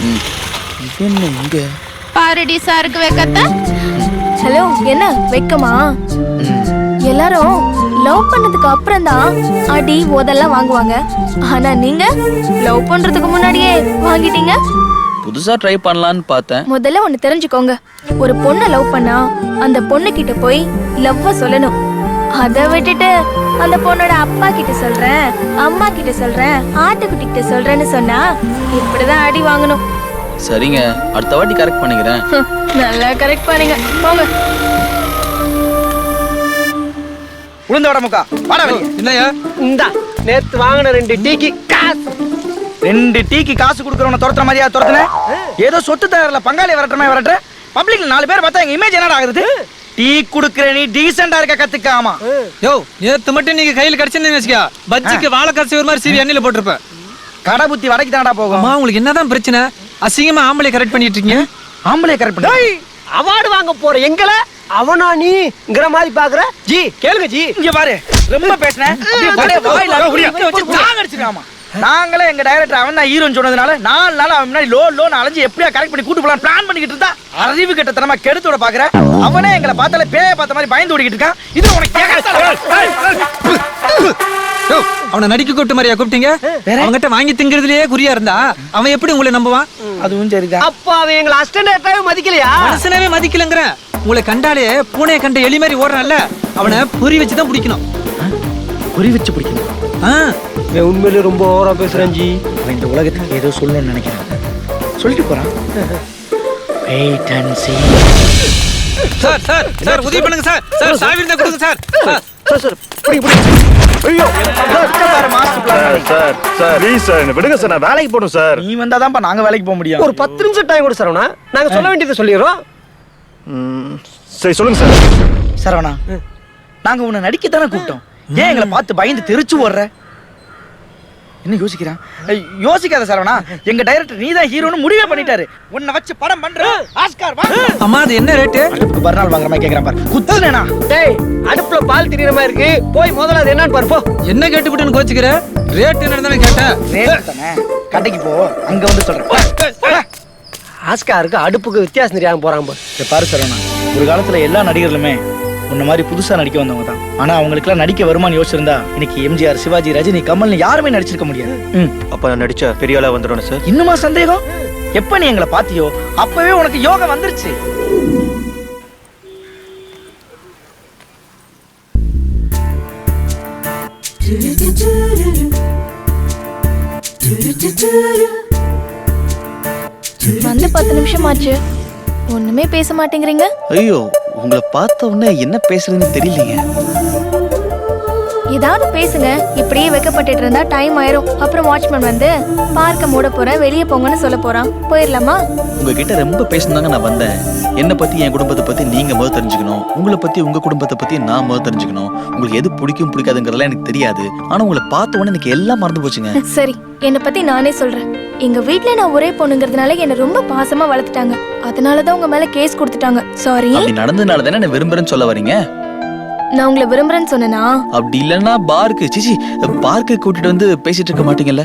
இது என்ன இங்க பாரடி சாருக்கு வைக்கத்த. ஹலோ, என்ன வெக்கமா? எல்லாரும் லவ் பண்ணதுக்கு அப்புறம் தான் அடி ஓதெல்லாம் வாங்குவாங்க. ஆனா நீங்க லவ் பண்றதுக்கு முன்னாடியே வாங்கிட்டீங்க. புதுசா ட்ரை பண்ணலான்னு பார்த்தேன். முதல்ல ஒண்ணு தெரிஞ்சுக்கோங்க, ஒரு பொண்ணை லவ் பண்ணா அந்த பொண்ணு கிட்ட போய் லவ்வ சொல்லணும். அதை விட்டுட்டு அந்த பொண்ணோட அப்பா கிட்ட சொல்றேன், அம்மா கிட்ட சொல்றேன், ஆட்டுக்குட்டி கிட்ட சொல்றேன்னு சொன்னா இப்படிதான் அடி வாங்கணும். சரிங்க, அடுத்த வாட்டி கரெக்ட் பண்ணிக்கிறேன். நல்லா கரெக்ட் பண்ணுங்க, போங்க. உளுந்த வட முக்கா வாடா வெளிய. என்னையா இந்தா நேத்து வாங்கின 2 டீக்கு காசு. 2 டீக்கு காசு கொடுக்கறவன துரத்துற மாதிரியா துரத்துன? ஏதோ சொத்து தரல பங்காளி வரட்டமே வரட்ட. பப்ளிக்ல 4 பேர் பார்த்தா எங்க இமேஜ் என்னடா ஆகுது? டீ குடுக்குற நீ டீசெண்டா இருக்க கத்துக்காமா. யோ, நேத்து மட்டும் நீங்க கையில கிடைச்சேன்னு வச்சுக்க, பஜ்ஜிக்கு வாழைக்காசு ஒரு மாதிரி சீவி எண்ணெயில போட்டிருப்பேன். கடை புத்தி வடக்கு தானடா போகும். அம்மா, உங்களுக்கு என்னதான் பிரச்சனை? அசிங்கமா ஆம்பளை கரெக்ட் பண்ணிட்டு இருக்கீங்க. ஆம்பளை கரெக்ட் பண்ணு. அவார்டு வாங்க போற எங்கள அவனா நீங்கிற மாதிரி பாக்குற? ஜி கேளுங்க ஜி. இங்க பாரு, ரொம்ப பேசுனேன். அப்படியே வாயில வச்சு தாங்க அடிச்சிராமா. நாங்களே எங்க டைரக்டர் அவன் தான் ஹீரோன்னு சொன்னதுனால 4 நாள் அவன் முன்னாடி லோன் அலைஞ்சு எப்படியா கரெக்ட் பண்ணி கூட்டு போலாம் பிளான் பண்ணிக்கிட்டு இருந்தா அறிவு கெட்டத்தனமா கெடுத்தோட பாக்குற. அவனே எங்களை பார்த்தாலே பேய பார்த்த மாதிரி பயந்து ஓடிக்கிட்டு இருக்கான். இது உனக்கு யோ, அவனை நடிக்க கூப்பிட்ட மாதிரியா கூப்பிட்டீங்க? அவங்ககிட்ட வாங்கி திங்கிறதுலயே குறியா இருந்தா அவன் எப்படி உங்களை நம்புவான்? அதுவும் சரிதான். அப்ப அவன் எங்களை அசிஸ்டன்ட் மதிக்கலையா? மனுஷனவே மதிக்கலங்கிற. உங்களை கண்டாலே பூனையை கண்ட எலி மாதிரி ஓடுறான்ல, அவனை பொறி வச்சுதான் பிடிக்கணும். குறி வச்சு பிடிக்கணும். உண்மையிலே ரொம்ப ஓவரா பேசுறேன் ஜி. அவன் இந்த உலகத்துக்கு ஏதோ சொல்லணும்னு நினைக்கிறேன். சொல்லிட்டு போறான். Wait and see. Sir sir sir, உதவி பண்ணுங்க சார். சார் சாவி இருந்தா கொடுங்க சார். சார் புடி. ஐயோ பாரு master plan. Sir please sir, என்ன விடுங்க சார், நான் வேலைக்கு போகணும் சார். நீ வந்தாதான்ப்பா நாங்க வேலைக்கு போக முடியும். ஒரு 10 நிமிஷம் டைம் கொடு சரவணா, நாங்க சொல்ல வேண்டியதை சொல்லிடுறோம். சரி சொல்லுங்க சார். சரவணா, நாங்க உன்னை நடிக்கத்தானே கூப்பிட்டோம். ஏன் எங்களை பார்த்து பயந்து தெரிச்சு ஓடுற? என்ன யோசிக்கிறான்? யோசிக்காத சரவணா, எங்க டைரக்டர் நீதான் ஹீரோன்னு முடிவே பண்ணிட்டாரு. உன்னை வச்சு படம் பண்ற ஆஸ்கார் வா. அம்மா, அது என்ன ரேட்டு? அடுப்புக்கு மறுநாள் வாங்குற மாதிரி கேக்குறான் பாரு. குத்துனேனா? டேய், அடுப்புல பால் திரியுற மாதிரி இருக்கு, போய் முதல்ல அது என்னன்னு பாரு போ. என்ன கேட்டுவிட்டுன்னு கோச்சுக்கிற? ரேட் என்னன்னு கேட்டேன். ரேட் தானே, கடைக்கு போ, அங்க வந்து சொல்றேன். ஆஸ்காருக்கு அடுப்புக்கு வித்தியாசம் தெரியாம போறான் போ. பாரு சரவணா, ஒரு காலத்துல எல்லா நடிகர்களுமே உன்ன மாதிரி புதுசா நடிக்க வந்தவங்க தான். ஆனா அவங்களுக்குலாம் நடிக்க வருமானு யோசிச்சிருந்தா இன்னைக்கு எம்ஜிஆர், சிவாஜி, ரஜினி, கமல்னு யாருமே நடிச்சிருக்க முடியாது. அப்ப நான் நடிச்சா பெரிய ஆளா வந்துடும் சார். இன்னுமா சந்தேகம்? எப்ப நீ எங்களை பாத்தியோ அப்பவே உனக்கு யோகம் வந்துருச்சு. வந்து 10 நிமிஷம் ஆச்சு, ஒண்ணுமே பேச மாட்டேங்கிறீங்க. ஐயோ, உங்களை பார்த்த உடனே என்ன பேசுறதுன்னு தெரியலீங்க. ஏதாவது பேசுங்க. இப்படியே வைக்கப்பட்டு இருந்தா டைம் ஆயிரும். அப்புறம் வாட்ச்மேன் வந்து பார்க்க மூட போறேன், வெளியே போங்கன்னு சொல்ல போறான். போயிடலாமா? உங்ககிட்ட ரொம்ப பேசணுதாங்க நான் வந்தேன். என்னை பத்தி, என் குடும்பத்தை பத்தி நீங்க முதல் தெரிஞ்சுக்கணும். உங்களை பத்தி, உங்க குடும்பத்தை பத்தி நான் முதல் தெரிஞ்சுக்கணும். உங்களுக்கு எது பிடிக்கும் பிடிக்காதுங்கிறதெல்லாம் எனக்கு தெரியாது. ஆனா உங்களை பார்த்த உடனே எனக்கு எல்லாம் மறந்து போச்சுங்க. சரி, என்னை பத்தி நானே சொல்றேன். எங்க வீட்ல நான் ஒரே பொண்ணுங்கிறதுனால என்ன ரொம்ப பாசமா வளர்த்துட்டாங்க. அதனாலதான் உங்க மேல கேஸ் கொடுத்துட்டாங்க. சாரி. அப்படி நடந்ததுனால தானே என்ன விரும்புறேன்னு சொல்ல வரீங்க? நான் உங்களை விரும்புறேன்னு சொன்னேனா? அப்படி இல்லன்னா பார்க்கு கூட்டிட்டு வந்து பேசிட்டு இருக்க மாட்டீங்கல்ல?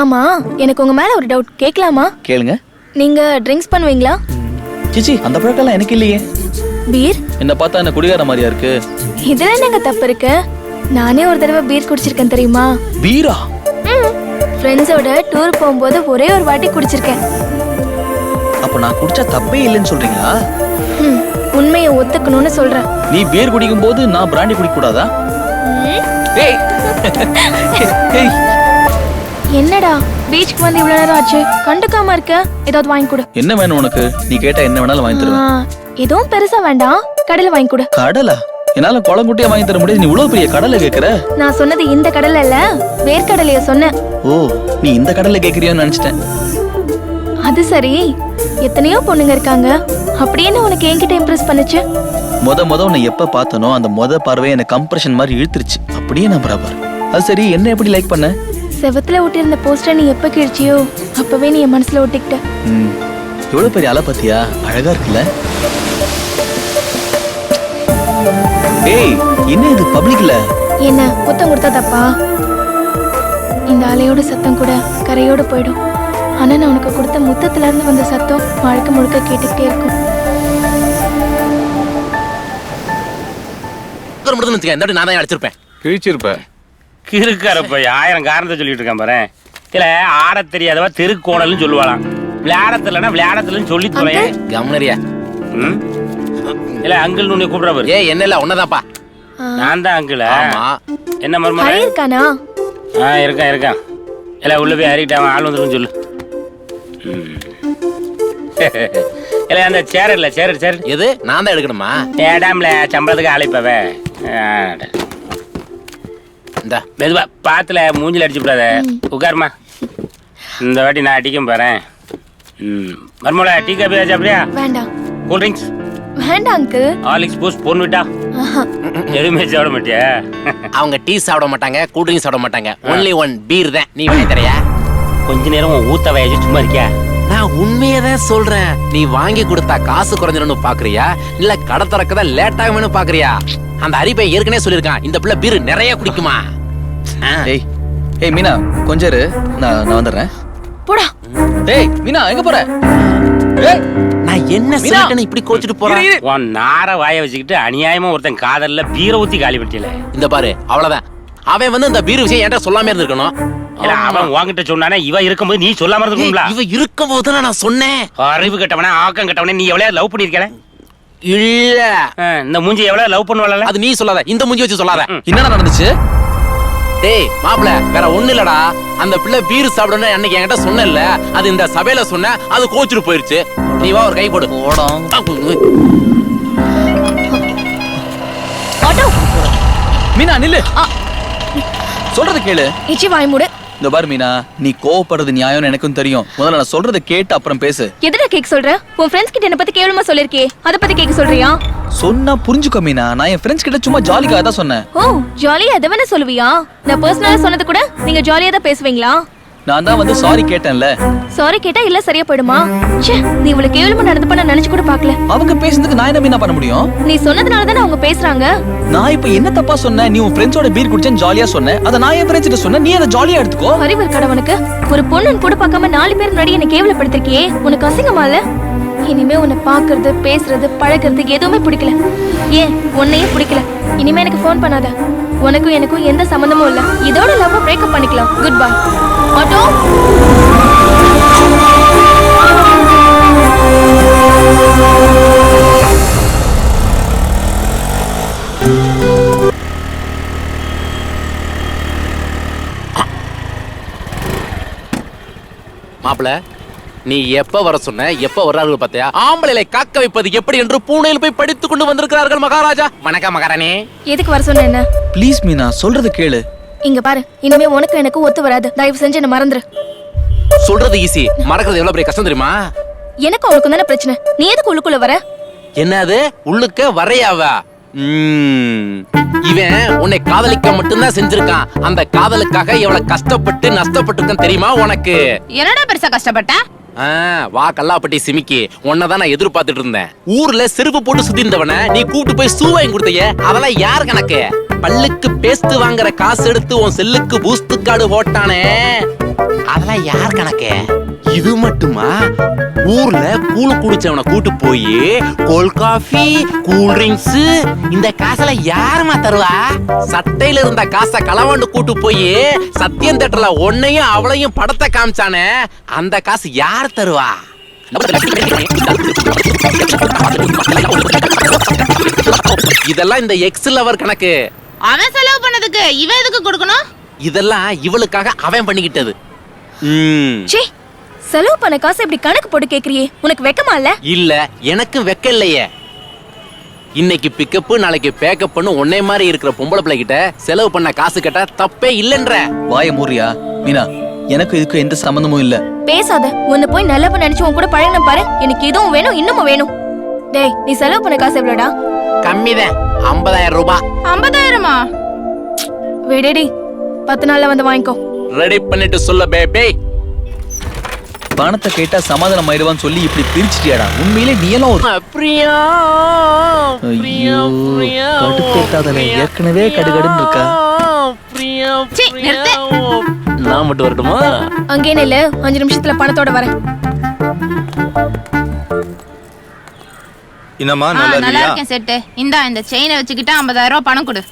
ஆமா, எனக்கு உங்க மேல ஒரு டவுட் கேட்கலாமா? கேளுங்க. நீங்க ட்ரிங்க்ஸ் பண்ணுவீங்களா? சிச்சி, அந்த பழக்கம்லாம் எனக்கு இல்லையே. பீர்? என்ன பார்த்தா என்ன குடிகார மாதிரியா இருக்கு? இதுல என்னங்க தப்பு இருக்கு? நானே ஒரு தடவை பீர் குடிச்சிருக்கேன் தெரியுமா? பீரா? ஃப்ரெண்ட்ஸோட டூர் போகும்போது ஒரே ஒரு வாட்டி குடிச்சிருக்கேன். அப்ப நான் குடிச்சா தப்பே இல்லைன்னு சொல்றீங்களா? உண்மையை ஒத்துக்கணும்னு சொல்றேன். நீ பீர் குடிக்கும் போது நான் பிராண்டி குடிக்க கூடாதா? என்னடா பீச்சுக்கு வந்து இவ்வளவு நேரம் ஆச்சு, கண்டுக்காம இருக்க? ஏதாவது வாங்கி கொடு. என்ன வேணும் உனக்கு? நீ கேட்டா என்ன வேணாலும் வாங்கி தருவேன். எதுவும் பெருசா வேண்டாம், கடலை வாங்கி கொடு. கடலா? என்னால குளங்குட்டியா வாங்கி தர முடியாது. நீ இவ்வளவு பெரிய கடலை கேக்குற? நான் சொன்னது இந்த கடலை இல்ல, வேர்க்கடலைய சொன்னேன். ஓ, நீ இந்த கடலை கேக்குறியோன்னு நினைச்சிட்டேன். அது சரி, எத்தனையோ பொண்ணுங்க இருக்காங்க, அப்படின்னு உனக்கு என்கிட்ட இம்ப்ரெஸ் பண்ணுச்சு? முத உன்னை எப்ப பார்த்தனோ அந்த பார்வை எனக்கு கம்ப்ரெஷன் மாதிரி இழுத்துருச்சு. அப்படியே நான் பராபர். அது சரி, என்ன எப்படி லைக் பண்ண? செவத்துல ஒட்டியிருந்த போஸ்டர் நீ எப்ப கிழிச்சியோ அப்பவே நீ என் மனசுல ஒட்டிக்கிட்ட. எவ்வளவு பெரிய அலை பத்தியா? அழகா இருக்குல்ல? ஏய், என்ன இது பப்ளிக்ல? என்ன முத்தம் கொடுத்தா தப்பா? இந்த அலையோட சத்தம் கூட கரையோட போயிடும். ஆனா நான் உனக்கு கொடுத்த முத்தத்துல இருந்து வந்த சத்தம் வாழ்க்கை முழுக்க கேட்டுக்கிட்டே இருக்கும். நான் தான் அடிச்சிருப்பேன். கிழிச்சிருப்ப கிறுக்காரப்ப 1000 காரணத்தை சொல்லிட்டு இருக்கான் பாரு. இல்ல ஆட தெரியாதவா தெருக்கோடல்னு சொல்லுவாளாம். விளையாடத்துலன்னா விளையாடத்துலன்னு சொல்லி தொலையேன். கவனரியா இல்ல அங்கிள் உன்னை கூப்பிடுற பாரு. என்ன இல்ல ஒன்னதான்ப்பா. நான் தான் அங்கிள். என்ன ஹரி மருமக? இருக்கானா? இருக்கான். இல்ல உள்ள போய் அறிக்கிட்டான் ஆள் வந்துருன்னு சொல்லு. இல்ல அந்த சேர் இல்ல சேர் எது நான் தான் எடுக்கணுமா? ஏடாம்ல சம்பளத்துக்கு அழைப்பவே. இந்த மெதுவா பாத்துல மூஞ்சில அடிச்சு விடாத. உட்காருமா. இந்த வாட்டி நான் அடிக்கும் பாறேன். மர்மோல டீ காபி ஆச்சு அப்படியா? வேண்டாம். கூல் ட்ரிங்க்ஸ் வேண்டாம் அங்கிள். ஹார்லிக்ஸ் பூஸ்ட் போன் விட்டா எதுவுமே சாப்பிட மாட்டியா? அவங்க டீ சாப்பிட மாட்டாங்க, கூல் ட்ரிங்க்ஸ் சாப்பிட மாட்டாங்க. ஒன்லி ஒன் பீர் தான். நீ வாங்கி தரையா? கொஞ்ச நேரம் உன் ஊத்த வயசு சும்மா இருக்கியா? நான் உண்மையதான் சொல்றேன். நீ வாங்கி கொடுத்தா காசு குறைஞ்சிடணும் பாக்குறியா, இல்ல கடை திறக்கதா லேட் ஆகும்னு பாக்குறியா? அந்த அரிப்பை ஏற்கனவே சொல்லிருக்கான், இந்த பிள்ளை பீர் நிறைய குடிக்குமா. ஏய் ஏய் மீனா கொஞ்சம் இரு, நான் வந்துடுறேன். போடா. ஏய் மீனா எங்க போற? ஏய் நான் என்ன சொல்லிட்டேன்னு இப்படி கோச்சிட்டு போறேன்? உன் நார வாய வச்சுக்கிட்டு அநியாயமா ஒருத்தன் காதல்ல பீரை ஊத்தி காலி பண்ணிட்டல. இந்த பாரு அவ்வளவுதான். அவன் வந்து இந்த பீர் விஷயம் என்கிட்ட சொல்லாம இருந்திருக்கணும். இல்ல அவன் உன்கிட்ட சொன்னானே, இவ இருக்கும்போது நீ சொல்லாம இருந்திருக்கும்ல. இவ இருக்கும் போது நான் சொன்னேன். அறிவு கட்டவனே ஆக்கம் கட்டவனே, நீ எவ்வளவு லவ் பண்ணிருக்கல? இல்ல இந்த மூஞ்சி எவ்வளவு லவ் பண்ணுவாள? அது நீ சொல்லாத, இந்த மூஞ்சி வச்சு சொல்லாத. என்னடா நடந்துச்சு? டேய் மாப்பிள வேற ஒண்ணு இல்லடா. அந்த பிள்ளை பீர் சாப்பிடணும் அன்னைக்கு என்கிட்ட சொன்னல, அது இந்த சபையில சொன்ன, அது கோச்சிட்டு போயிருச்சு. நீ வா ஒரு கை போடு. ஆட்டோ. மீனா நில்லு, சொல்றது கேளு. இச்சி வாய் மூடு. இந்த பாரு மீனா, நீ கோவப்படுறது நியாயம்னு எனக்கும் தெரியும். முதல்ல நான் சொல்றதை கேட்டு அப்புறம் பேசு. எதுடா கேக்க சொல்ற? உன் ஃப்ரெண்ட்ஸ் கிட்ட என்ன பத்தி கேவலமா சொல்லிருக்கே, அத பத்தி கேக்க சொல்றியா? சொன்னா புரிஞ்சுக்கோ மீனா, நான் என் ஃப்ரெண்ட்ஸ் கிட்ட சும்மா ஜாலிக்காக தான் சொன்னேன். ஓ ஜாலியா எதை வேணா சொல்லுவியா? நான் பர்சனலா சொன்னது கூட நீங்க ஜாலியா தான் பேசுவீங்களா? நான் தான் வந்து சாரி கேட்டேன்ல. சாரி கேட்டா இல்ல சரியா போயிடுமா? ச்சே, நீ இவ்வளவு கேவலமா நடந்துப்ப நான் நினைச்சு கூட பார்க்கல. அவங்க பேசுனதுக்கு நான் என்ன மீனா பண்ண முடியும்? நீ சொன்னதுனால தானே அவங்க பேசுறாங்க. நான் இப்ப என்ன தப்பா சொன்னேன்? நீ உன் ஃப்ரெண்ட்ஸோட பீர் குடிச்சேன்னு ஜாலியா சொன்ன, அத நான் என் ஃப்ரெண்ட்ஸ் கிட்ட சொன்னேன், நீ அதை ஜாலியா எடுத்துக்கோ. அறிவு இருக்காடா உனக்கு? ஒரு பொண்ணுன்னு கூட பார்க்காம 4 பேர் முன்னாடி என்ன கேவலப்படுத்திருக்கியே, உனக்கு அசிங்கமா இல்ல? இனிமே உன்னை பாக்குறது, பேசுறது, பழகிறது எதுவுமே பிடிக்கல. ஏன் உன்னையே பிடிக்கல. இனிமே எனக்கு ஃபோன் பண்ணாத. உனக்கும் எனக்கும் எந்த சம்பந்தமும் இல்ல. இதோட லவ் பிரேக்கப் பண்ணிக்கலாம். Good bye. ஆட்டோ. மாப்பிள நீ எப்ப வர சொன்ன, எப்ப வர்றார்கள் பார்த்தியா? ஆம்பளைகளை காக்க வைப்பது எப்படி என்று பூனையில் போய் படித்துக் கொண்டு வந்திருக்கிறார்கள் மகாராஜா. வணக்கம் மகாராணி. எதுக்கு வர சொன்ன? என்ன ப்ளீஸ் மீனா, சொல்றது கேளு. இங்க பாரு, இனிமே உனக்கு எனக்கு ஒத்து வராது. தயவு செஞ்சு என்ன மறந்துரு. சொல்றது ஈஸி, மறக்கிறது எவ்வளவு பெரிய கஷ்டம் தெரியுமா? எனக்கு அவளுக்கு தானே பிரச்சனை. நீ எதுக்கு உள்ளுக்குள்ள வர? என்னது உள்ளுக்க வரையாவா? இவன் உன்னை காதலிக்க மட்டும்தான் செஞ்சிருக்கான். அந்த காதலுக்காக எவ்வளவு கஷ்டப்பட்டு நஷ்டப்பட்டிருக்கான் தெரியுமா உனக்கு? என்னடா பெருசா கஷ்டப்பட்ட? வா கல்லாப்பட்டி சிமிக்கி, உன்னதான் நான் எதிர்பார்த்துட்டு இருந்தேன். ஊர்ல செருப்பு போட்டு சுத்தி இருந்தவன நீ கூப்பிட்டு போய் ஷூ வாங்கி கொடுத்தையே, அதெல்லாம் யார் கணக்கு? பல்லுக்கு பேஸ்ட் வாங்குற காசு எடுத்து உன் செல்லுக்கு பூஸ்ட் கார்டு போட்டானே, அதெல்லாம் யார் கணக்கு? இது மட்டுமா? ஊர்ல கூழு குடிச்சவனை கூட்டு போய் கோல்ட் காஃபி, கூல் ட்ரிங்க்ஸ், இந்த காசுல யாருமா தருவா? சட்டையில இருந்த காசை களவாண்டு கூட்டு போய் சத்தியம் தேட்டர்ல உன்னையும் அவளையும் படத்தை காமிச்சானே, அந்த காசு யார் தருவா? இதெல்லாம் இந்த எக்ஸ் லவர் கணக்கு. அவன் செலவு பண்ணதுக்கு இவன் எதுக்கு கொடுக்கணும்? இதெல்லாம் இவளுக்காக அவன் பண்ணிக்கிட்டது. சீ, செலவு பண்ண காசு இப்படி கணக்கு போட்டு கேக்குறியே, உனக்கு வெக்கமா இல்ல? இல்ல எனக்கு வெக்க இல்லையே. இன்னைக்கு பிக்கப் நாளைக்கு பேக்கப் பண்ணு ஒன்னே மாதிரி இருக்கிற பொம்பளை பிள்ளை கிட்ட செலவு பண்ண காசு கேட்டா தப்பே இல்லன்ற. வாய மூறியா மீனா, எனக்கு இதுக்கு எந்த சம்பந்தமும் இல்ல. பேசாத. உன்னை போய் நல்லவ நினைச்சு உன் கூட பழகின பாரு, எனக்கு இதுவும் வேணும் இன்னமும் வேணும். டேய், நீ செலவு பண்ண காசு எவ்வளோடா? கம்மிதான், 50,000 ரூபாய். 50,000-மா? விடடி, 10 நாள்ல வந்து வாங்கிக்கோ. ரெடி பண்ணிட்டு சொல்ல பேபி. பணத்தை கேட்டா சமாதானம் ஆயிடுவான்னு சொல்லி இப்படி பிரிச்சிட்டியாடா? உண்மையிலே நீ எல்லாம் ஒரு பிரியா கடுப்பேத்தாதல, ஏற்கனவே கடுகடுன்னு இருக்கா. சீ, நிறுத்து. நான் மட்டும் வரட்டுமா? அங்கே நில்லு, 5 நிமிஷத்துல பணத்தோட வரேன். என்னம்மா ஆ, நல்லா நல்லா இருக்கியா? இருக்கேன் செட்டு. இந்தா இந்த செயினை வச்சுக்கிட்டு 50,000 ரூபாய் பணம் கொடு.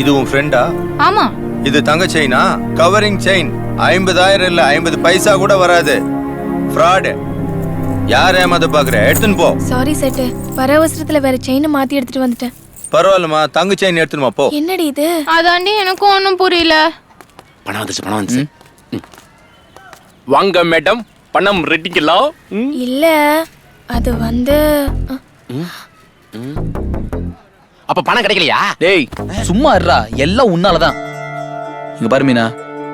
இது உன் ஃப்ரெண்டா? ஆமா. இது தங்க செயினா? Covering chain. 50,000 இல்ல 50 பைசா கூட வராது. ஃப்ராடு. யார் ஏமாத்த பாக்குற? எடுத்துன்னு போ. சாரி செட்டு, வர அவசரத்துல வேற செயினை மாத்தி எடுத்துட்டு வந்துட்டேன். பரவாயில்லம்மா, தங்க செயின் எடுத்துனுமா போ. என்னடி இது? அதாண்டி எனக்கும் ஒன்றும் புரியல. பணம் வந்துச்சு. வாங்க மேடம், பணம் ரெட்டிங்களா? இல்ல, அது வந்து அப்ப பணம் கிடைக்கலையா? டேய் சும்மா இருடா, எல்லாம் உன்னாலதான். இங்க பாரு மீனா,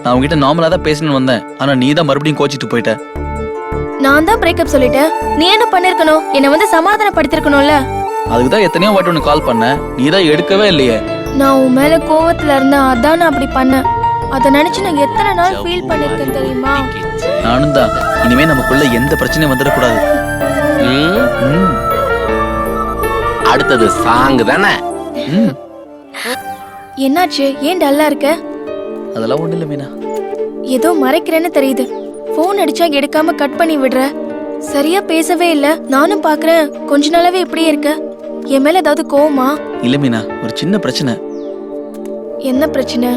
நான் உங்ககிட்ட நார்மலா தான் பேசணும்னு வந்தேன். ஆனா நீ தான் மறுபடியும் கோச்சிட்டு போயிட்ட. நான் தான் பிரேக்கப் சொல்லிட்டேன். நீ என்ன பண்ணிருக்கணும்? என்ன வந்து சமாதானப்படுத்திருக்கணும்ல. அதுக்கு தான் எத்தனையோ வாட்டி உனக்கு கால் பண்ணேன், நீ தான் எடுக்கவே இல்லையே. நான் உன் மேல கோவத்துல இருந்தேன், அதான் நான் அப்படி பண்ணேன். அத நினைச்சு நான் எத்தனை நாள் ஃபீல் பண்ணிருக்கேன் தெரியுமா? நானும் தான். இனிமே நமக்குள்ள எந்த பிரச்சனையும் வந்துடக்கூடாது. ம். அடுத்தது சாங் தானே? ம். என்னாச்சு? ஏன் டல்லா இருக்க? அதெல்லாம் ஒண்ணு இல்ல மீனா. ஏதோ மறைக்கிறேன்னு தெரியுது. போன் அடிச்சா எடுக்காம கட் பண்ணி விடுற. சரியா பேசவே இல்ல. நானும் பாக்குறேன் கொஞ்ச நாளாவே இப்படியே இருக்க. என் மேல ஏதாவது கோவமா? இல்ல மீனா, ஒரு சின்ன பிரச்சனை. என்ன பிரச்சனை?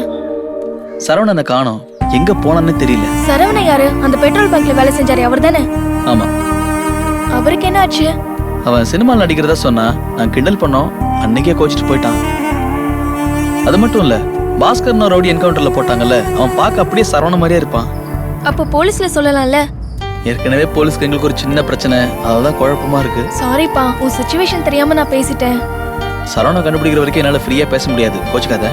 சரவணனை காணோம், எங்க போனான்னு தெரியல. சரவணன் யாரு? அந்த பெட்ரோல் பங்க்ல வேலை செஞ்சாரு அவர் தானே? ஆமா, அவருக்கு என்ன ஆச்சு? அவன் சினிமாவில் நடிக்கிறதா சொன்னா, நான் கிண்டல் பண்ணோம், அன்னைக்கே கோச்சிட்டு போயிட்டான். அது மட்டும் இல்ல, பாஸ்கர்னு ரவுடி என்கவுண்டர்ல போட்டாங்கல்ல, அவன் பார்க்க அப்படியே சரவண மாதிரியே இருப்பான். அப்ப போலீஸ்ல சொல்லலாம்ல. ஏற்கனவே போலீஸ்க்கு எங்களுக்கு ஒரு சின்ன பிரச்சனை, அதுதான் குழப்பமா இருக்கு. சாரிப்பா, உன் சிச்சுவேஷன் தெரியாம நான் பேசிட்டேன். சரவணை கண்டுபிடிக்கிற வரைக்கும் என்னால ஃப்ரீயா பேச முடியாது, கோச்சுக்காத.